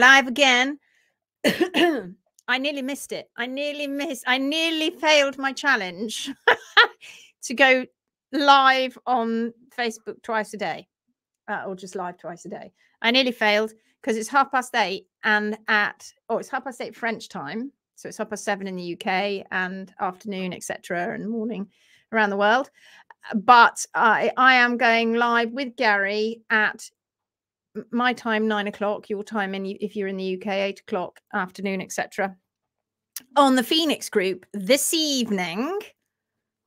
live again. I nearly missed it. I nearly failed my challenge to go live on Facebook twice a day, or just live twice a day. I nearly failed because it's 8:30 and it's 8:30 French time. So it's 7:30 in the UK and afternoon, etc., and morning around the world. But I am going live with Gary at my time, 9 o'clock, your time, if you're in the UK, 8 o'clock afternoon, etc., on the Phoenix group this evening.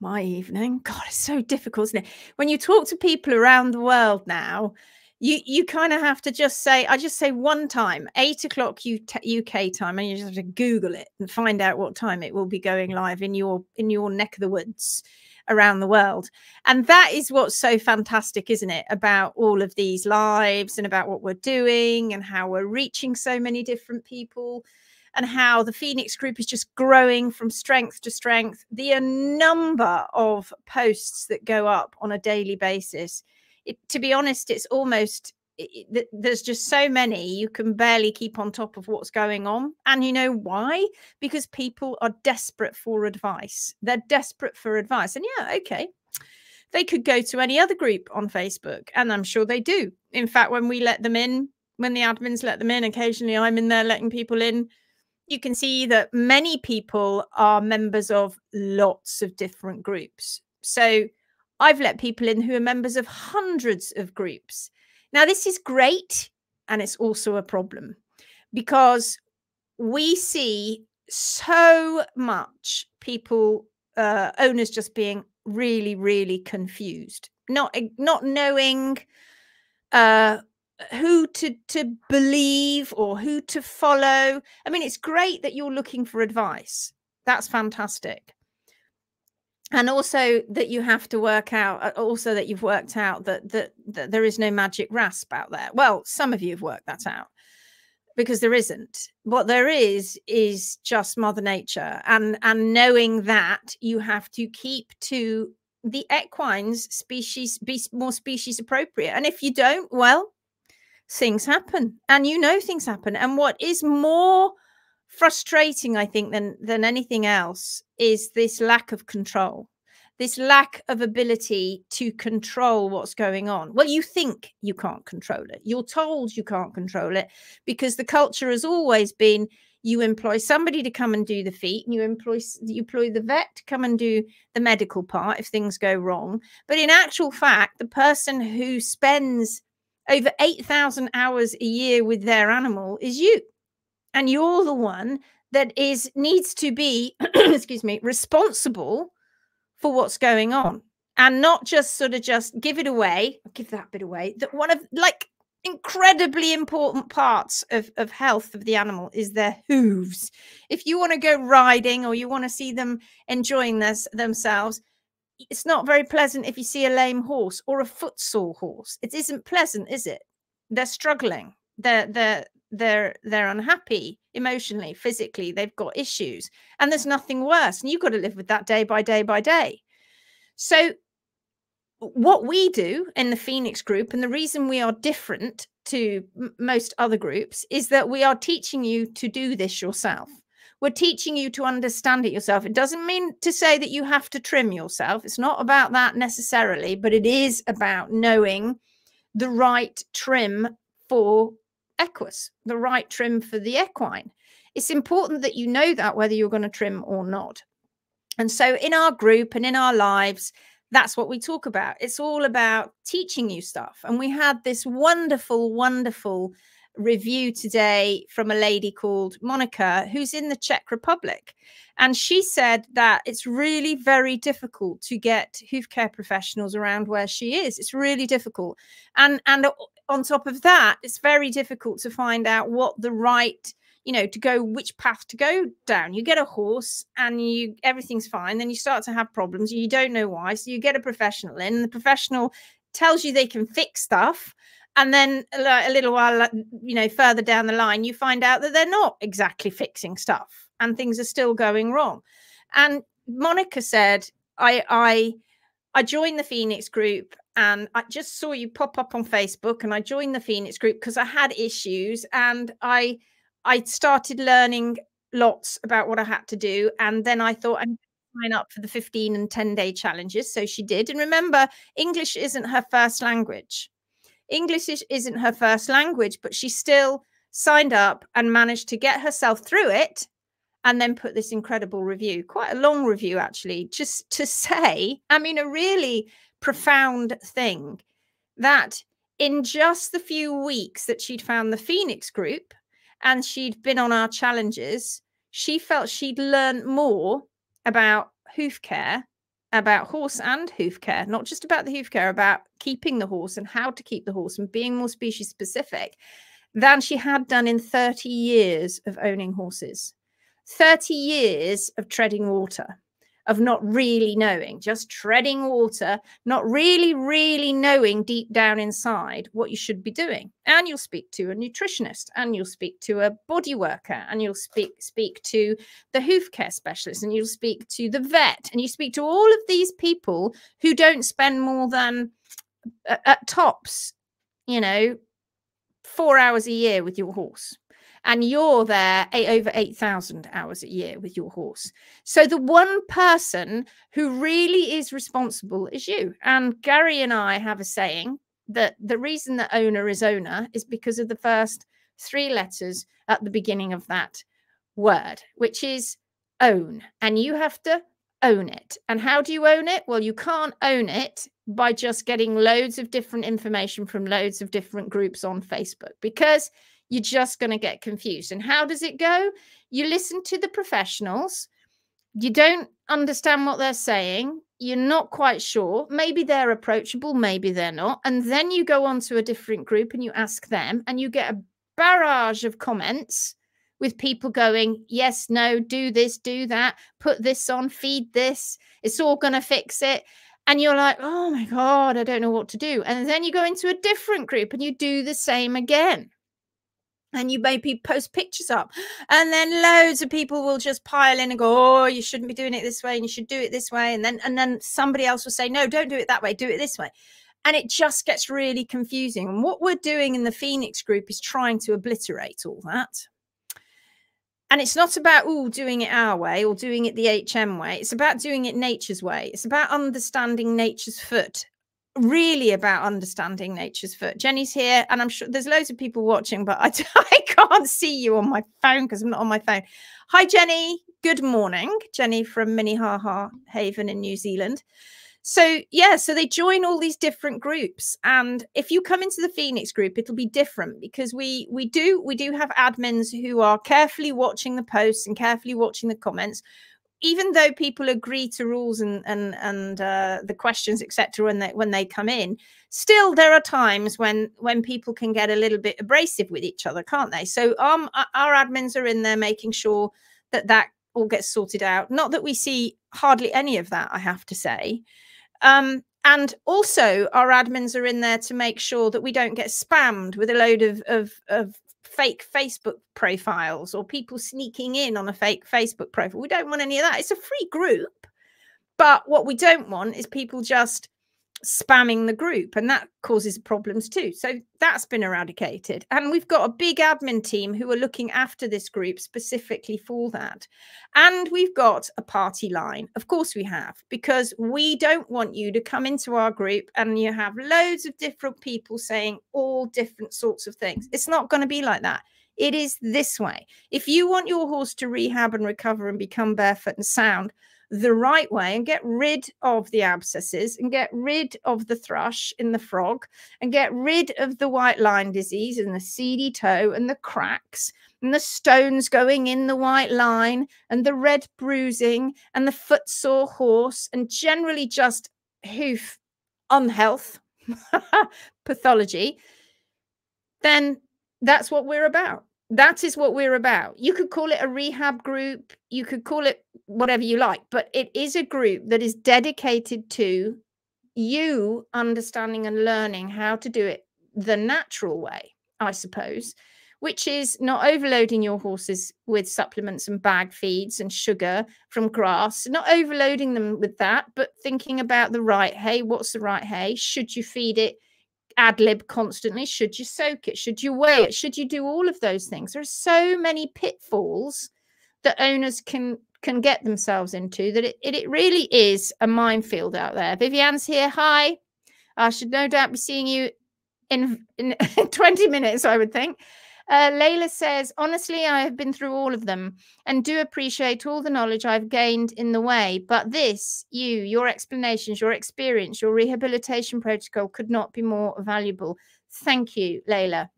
My evening. God, it's so difficult, isn't it? When you talk to people around the world now, you kind of have to just say, I just say one time, 8 o'clock UK time, and you just have to Google it and find out what time it will be going live in your neck of the woods around the world. And that is what's so fantastic, isn't it, about all of these lives and about what we're doing and how we're reaching so many different people and how the Phoenix group is just growing from strength to strength. The number of posts that go up on a daily basis, to be honest, it's almost, there's just so many, you can barely keep on top of what's going on. And you know why? Because people are desperate for advice. They're desperate for advice. And yeah, okay, they could go to any other group on Facebook, and I'm sure they do. In fact, when we let them in, when the admins let them in, occasionally I'm in there letting people in, you can see that many people are members of lots of different groups. So I've let people in who are members of hundreds of groups. Now, this is great, and it's also a problem because we see so much people, owners just being really, really confused, not knowing who to believe or who to follow. I mean, it's great that you're looking for advice. That's fantastic. And also that you have to work out, also that you've worked out that there is no magic rasp out there. Well, some of you have worked that out, because there isn't. What there is just Mother Nature. And knowing that you have to keep to the equines species, be more species appropriate. And if you don't, well, things happen, and you know things happen. And what is more frustrating, I think, than anything else is this lack of control, this lack of ability to control what's going on. Well, you think you can't control it. You're told you can't control it because the culture has always been, you employ somebody to come and do the feet, and you employ the vet to come and do the medical part if things go wrong. But in actual fact, the person who spends over 8,000 hours a year with their animal is you. And you're the one that needs to be, excuse me, responsible for what's going on, and not just sort of just give it away, give that bit away. That one of like incredibly important parts of health of the animal is their hooves. If you want to go riding or you want to see them enjoying themselves, it's not very pleasant if you see a lame horse or a footsore horse. It isn't pleasant, is it? They're struggling. They're unhappy emotionally, physically. They've got issues, and there's nothing worse. And you've got to live with that day by day by day. So what we do in the Phoenix group, and the reason we are different to most other groups, is that we are teaching you to do this yourself. We're teaching you to understand it yourself. It doesn't mean to say that you have to trim yourself. It's not about that necessarily, but it is about knowing the right trim for equus, the right trim for the equine. It's important that you know that, whether you're going to trim or not. And so in our group and in our lives, that's what we talk about. It's all about teaching you stuff. And we had this wonderful, wonderful review today from a lady called Monica, who's in the Czech Republic. And she said that it's really very difficult to get hoof care professionals around where she is. It's really difficult. And on top of that, it's very difficult to find out what the right, which path to go down. You get a horse and everything's fine. Then you start to have problems. You don't know why. So you get a professional in, and the professional tells you they can fix stuff. And then a little while, further down the line, you find out that they're not exactly fixing stuff, and things are still going wrong. And Monica said, I I joined the Phoenix group, and I just saw you pop up on Facebook, and I joined the Phoenix group because I had issues, and I started learning lots about what I had to do. And then I thought, I'm going to sign up for the 15 and 10-day challenges. So she did. And remember, English isn't her first language. English isn't her first language, but she still signed up and managed to get herself through it, and then put this incredible review, quite a long review, actually, just to say, I mean, a really profound thing, that in just the few weeks that she'd found the Phoenix group and she'd been on our challenges, she felt she'd learned more about hoof care, about horse and hoof care, not just about the hoof care, about keeping the horse and how to keep the horse and being more species specific, than she had done in 30 years of owning horses. 30 years of treading water, of not really knowing, just treading water, not really knowing deep down inside what you should be doing. And you'll speak to a nutritionist, and you'll speak to a body worker, and you'll speak to the hoof care specialist, and you'll speak to the vet, and you speak to all of these people who don't spend more than, at tops, you know, 4 hours a year with your horse. And you're there over 8,000 hours a year with your horse. So the one person who really is responsible is you. And Gary and I have a saying that the reason that owner is owner is because of the first 3 letters at the beginning of that word, which is own. And you have to own it. And how do you own it? Well, you can't own it by just getting loads of different information from loads of different groups on Facebook, because you're just going to get confused. And how does it go? You listen to the professionals. You don't understand what they're saying. You're not quite sure. Maybe they're approachable, maybe they're not. And then you go on to a different group and you ask them, and you get a barrage of comments with people going, yes, no, do this, do that, put this on, feed this. It's all going to fix it. And you're like, oh my God, I don't know what to do. And then you go into a different group and you do the same again. And you maybe post pictures up, and then loads of people will just pile in and go, oh, you shouldn't be doing it this way, and you should do it this way. And then somebody else will say, no, don't do it that way, do it this way. And it just gets really confusing. And what we're doing in the Phoenix group is trying to obliterate all that. And it's not about, oh, doing it our way or doing it the HM way. It's about doing it nature's way. It's about understanding nature's foot. Really about understanding nature's foot. Jenny's here, and I'm sure there's loads of people watching, but I can't see you on my phone because I'm not on my phone. Hi, Jenny. Good morning. Jenny from Minnehaha Haven in New Zealand. So, yeah, so they join all these different groups. And if you come into the Phoenix group, it'll be different, because we do have admins who are carefully watching the posts and carefully watching the comments. Even though people agree to rules and the questions, etc., when they come in, still there are times when people can get a little bit abrasive with each other, can't they? So our admins are in there making sure that all gets sorted out. Not that we see hardly any of that, I have to say. And also our admins are in there to make sure that we don't get spammed with a load of fake Facebook profiles or people sneaking in on a fake Facebook profile. We don't want any of that. It's a free group. But what we don't want is people just spamming the group, and that causes problems too. So that's been eradicated. And we've got a big admin team who are looking after this group specifically for that. And we've got a party line. Of course we have, because we don't want you to come into our group and you have loads of different people saying all different sorts of things. It's not going to be like that. It is this way. If you want your horse to rehab and recover and become barefoot and sound the right way, and get rid of the abscesses and get rid of the thrush in the frog and get rid of the white line disease and the seedy toe and the cracks and the stones going in the white line and the red bruising and the footsore horse and generally just hoof unhealth pathology, then that's what we're about. That is what we're about. You could call it a rehab group. You could call it whatever you like, but it is a group that is dedicated to you understanding and learning how to do it the natural way, I suppose, which is not overloading your horses with supplements and bag feeds and sugar from grass, not overloading them with that, but thinking about the right hay. What's the right hay? Should you feed it ad lib constantly? Should you soak it? Should you weigh it? Should you do all of those things? There are so many pitfalls that owners can get themselves into that it really is a minefield out there. Vivian's here. Hi. I should no doubt be seeing you in 20 minutes, I would think. Layla says, honestly, I have been through all of them and do appreciate all the knowledge I've gained in the way. But this, your explanations, your experience, your rehabilitation protocol could not be more valuable. Thank you, Layla.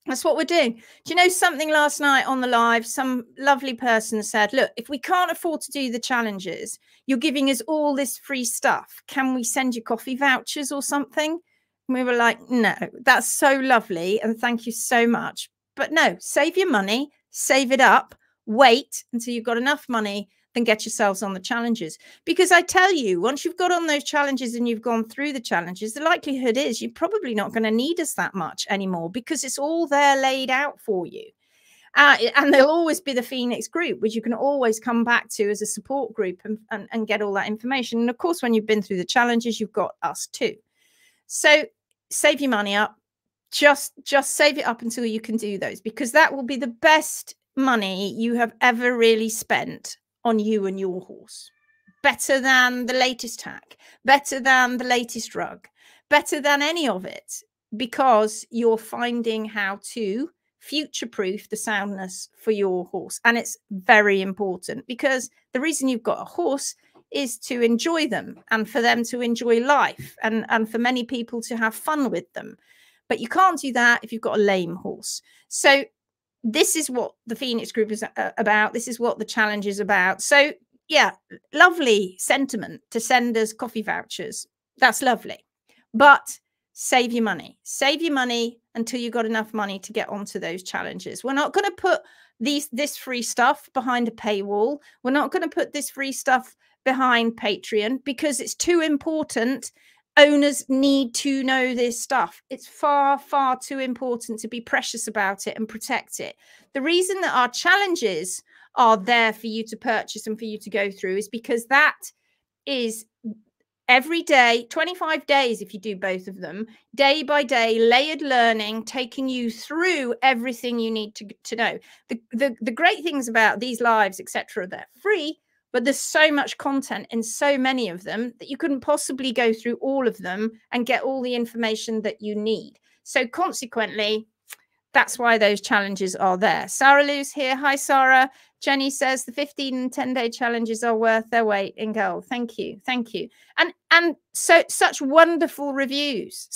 That's what we're doing. Do you know something? Last night on the live, some lovely person said, look, if we can't afford to do the challenges, you're giving us all this free stuff. Can we send you coffee vouchers or something? And we were like, no, that's so lovely. And thank you so much. But no, save your money, save it up, wait until you've got enough money, then get yourselves on the challenges. Because I tell you, once you've got on those challenges and you've gone through the challenges, the likelihood is you're probably not going to need us that much anymore because it's all there laid out for you. And there'll always be the Phoenix group, which you can always come back to as a support group and get all that information. And of course, when you've been through the challenges, you've got us too. So save your money up. Just save it up until you can do those, because that will be the best money you have ever really spent on you and your horse. Better than the latest tack, better than the latest rug, better than any of it, because you're finding how to future-proof the soundness for your horse. And it's very important, because the reason you've got a horse is to enjoy them and for them to enjoy life and for many people to have fun with them. But you can't do that if you've got a lame horse. So this is what the Phoenix group is about. This is what the challenge is about. So yeah, lovely sentiment to send us coffee vouchers. That's lovely. But save your money. Save your money until you've got enough money to get onto those challenges. We're not going to put this free stuff behind a paywall. We're not going to put this free stuff behind Patreon because it's too important. Owners need to know this stuff. It's far, far too important to be precious about it and protect it. The reason that our challenges are there for you to purchase and for you to go through is because that is every day, 25 days if you do both of them, day by day, layered learning, taking you through everything you need to know. The great things about these lives, etc., they're free. But there's so much content in so many of them that you couldn't possibly go through all of them and get all the information that you need. So consequently, that's why those challenges are there. Sarah Lou's here. Hi, Sarah. Jenny says the 15 and 10-day challenges are worth their weight in gold. Thank you. Thank you. And so such wonderful reviews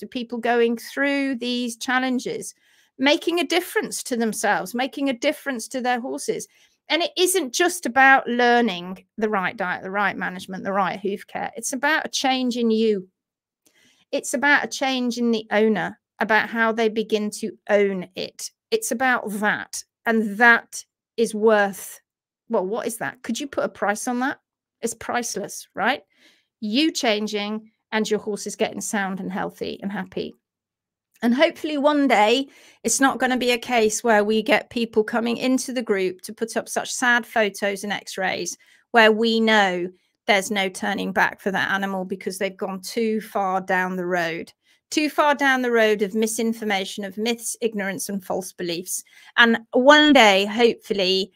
of people going through these challenges, making a difference to themselves, making a difference to their horses. And it isn't just about learning the right diet, the right management, the right hoof care. It's about a change in you. It's about a change in the owner, about how they begin to own it. It's about that. And that is worth, well, what is that? Could you put a price on that? It's priceless, right? You changing and your horse is getting sound and healthy and happy. And hopefully one day it's not going to be a case where we get people coming into the group to put up such sad photos and x-rays where we know there's no turning back for that animal because they've gone too far down the road of misinformation, of myths, ignorance, and false beliefs. And one day, hopefully,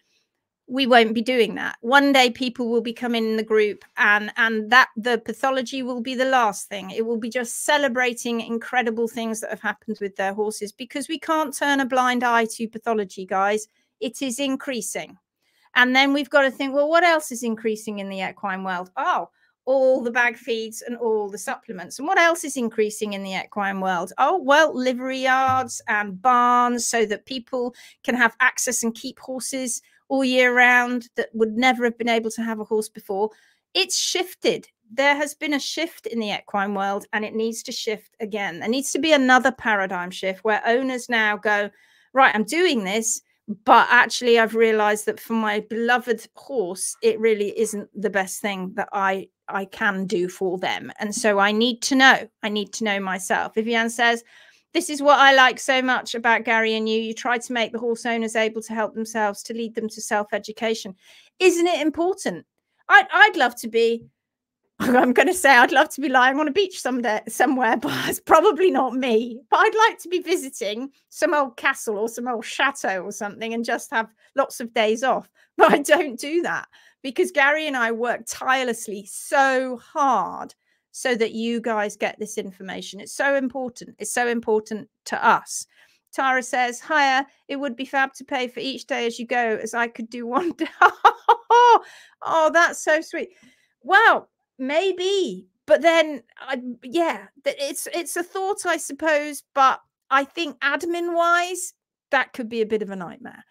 we won't be doing that. One day people will be coming in the group and that the pathology will be the last thing. It will be just celebrating incredible things that have happened with their horses, because we can't turn a blind eye to pathology, guys. It is increasing. And then we've got to think, well, what else is increasing in the equine world? Oh, all the bag feeds and all the supplements. And what else is increasing in the equine world? Oh, well, livery yards and barns so that people can have access and keep horses all year round that would never have been able to have a horse before. It's shifted. There has been a shift in the equine world and it needs to shift again. There needs to be another paradigm shift where owners now go, right, I'm doing this, but actually I've realized that for my beloved horse, it really isn't the best thing that I can do for them. And so I need to know myself. Vivian says, This is what I like so much about Gary and you. You try to make the horse owners able to help themselves, to lead them to self-education. Isn't it important? I'd love to be, I'm going to say I'd love to be lying on a beach somewhere, but it's probably not me. But I'd like to be visiting some old castle or some old chateau or something and just have lots of days off. But I don't do that because Gary and I work tirelessly so hard so that you guys get this information. It's so important. It's so important to us. Tara says, hiya, it would be fab to pay for each day as you go, as I could do one day. Oh, that's so sweet. Well, maybe, but then, yeah, it's a thought, I suppose, but I think admin-wise, that could be a bit of a nightmare.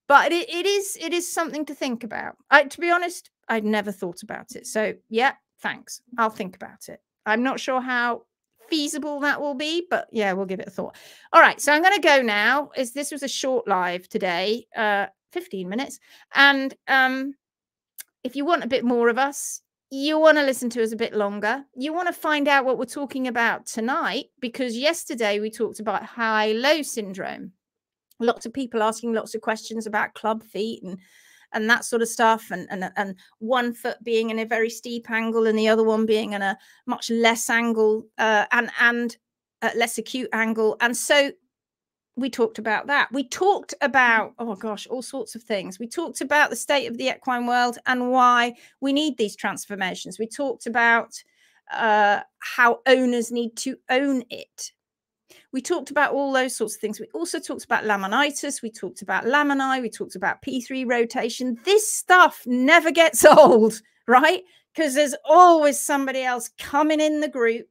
But it is something to think about. To be honest, I'd never thought about it. So, yeah, thanks. I'll think about it. I'm not sure how feasible that will be, but yeah, we'll give it a thought. All right, so I'm going to go now. This was a short live today, 15 minutes. And if you want a bit more of us, you want to listen to us a bit longer, you want to find out what we're talking about tonight, because yesterday we talked about high-low syndrome. Lots of people asking lots of questions about club feet and that sort of stuff, and one foot being in a very steep angle and the other one being in a much less angle and less acute angle. And so we talked about that. We talked about, oh gosh, all sorts of things. We talked about the state of the equine world and why we need these transformations. We talked about how owners need to own it. We talked about all those sorts of things. We also talked about laminitis. We talked about laminae. We talked about P3 rotation. This stuff never gets old, right? Because there's always somebody else coming in the group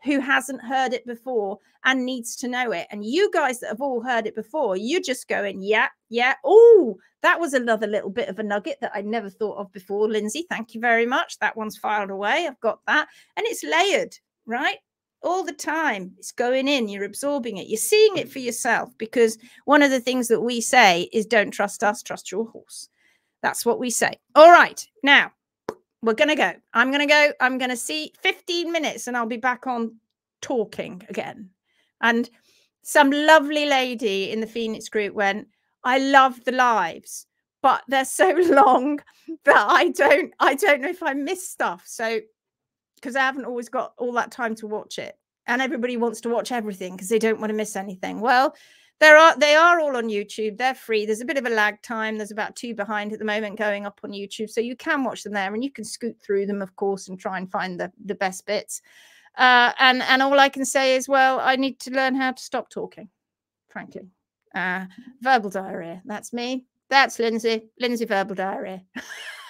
who hasn't heard it before and needs to know it. And you guys that have all heard it before, you're just going, yeah. Oh, that was another little bit of a nugget that I never thought of before, Lindsay. Thank you very much. That one's filed away. I've got that. And it's layered, right? All the time. It's going in. You're absorbing it. You're seeing it for yourself, because one of the things that we say is don't trust us, trust your horse. That's what we say. All right. Now, we're going to go. I'm going to go. I'm going to see 15 minutes and I'll be back on talking again. And some lovely lady in the Phoenix group went, I love the lives, but they're so long that I don't know if I miss stuff. So, because I haven't always got all that time to watch it. And everybody wants to watch everything because they don't want to miss anything. Well, they are all on YouTube. They're free. There's a bit of a lag time. There's about 2 behind at the moment going up on YouTube. So you can watch them there and you can scoot through them, of course, and try and find the best bits. And all I can say is, well, I need to learn how to stop talking, frankly. Verbal diarrhea. That's me. That's Lindsay. Lindsay verbal diarrhea.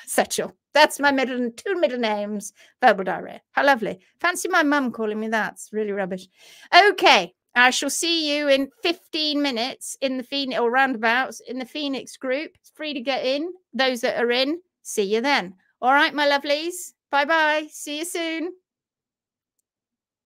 Setchell. That's my 2 middle names. Verbal diarrhea. How lovely. Fancy my mum calling me that. It's really rubbish. Okay. I shall see you in 15 minutes in the Phoenix, or roundabouts in the Phoenix group. It's free to get in. Those that are in, see you then. All right, my lovelies. Bye-bye. See you soon.